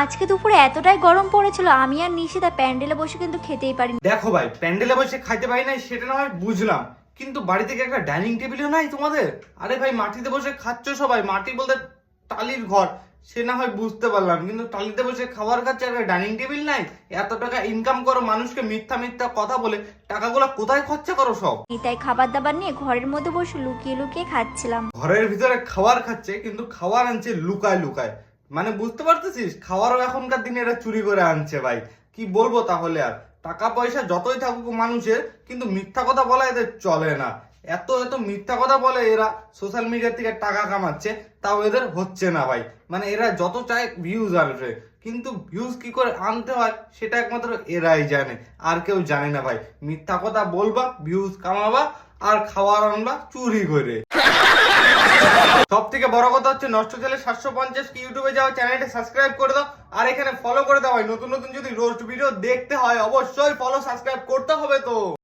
আজকে দুপুরে এতটাই গরম পড়েছিল আমি আর নিশিতা প্যান্ডেলে বসে কিন্তু খেতেই পারিনি। দেখো ভাই, প্যান্ডেলে বসে খাইতে পারি নাই সেটা না হয় বুঝলাম, কিন্তু বাড়ি থেকে একটা ডাইনিং টেবিলও নাই তোমাদের? আরে ভাই, মাটিতে বসে খাচ্ছ সবাই, মাটি বলতে টালির ঘর, সে না হয় বুঝতে পারলাম, কিন্তু টালিতে বসে খাবার খাচ্ছে, একটা ডাইনিং টেবিল নাই? এত টাকা ইনকাম করো, মানুষকে মিথ্যা মিথ্যা কথা বলে টাকাগুলো কোথায় খরচা করো সব? তাই খাবার দাবার নিয়ে ঘরের মধ্যে বসে লুকিয়ে লুকিয়ে খাচ্ছিলাম। ঘরের ভিতরে খাবার খাচ্ছে, কিন্তু খাবার আনছে লুকায় লুকায়। মানে বুঝতে পারতেছিস, খাবারও এখনকার দিনে এরা চুরি করে আনছে ভাই। কি বলবো তাহলে আর, টাকা পয়সা যতই থাকুক মানুষের, কিন্তু মিথ্যা কথা বলা এদের চলে না। এত এত মিথ্যা কথা বলে এরা, সোশ্যাল মিডিয়া থেকে টাকা কামাচ্ছে, তাও এদের হচ্ছে না ভাই। মানে এরা যত চায় ভিউজ আসবে, কিন্তু ভিউজ কি করে আনতে হয় সেটা একমাত্র এরাই জানে, আর কেউ জানে না ভাই। মিথ্যা কথা বলবা, ভিউজ কামাবা, আর খাবার আনবা চুরি করে। সব থেকে বড় কথা হচ্ছে, নষ্ট ছেলে 750 কি ইউটিউবে যাও, চ্যানেলটা সাবস্ক্রাইব করে দাও, আর এখানে ফলো করে দাও। নতুন নতুন যদি রোস্ট ভিডিও দেখতে হয় অবশ্যই ফলো সাবস্ক্রাইব করতে হবে তো।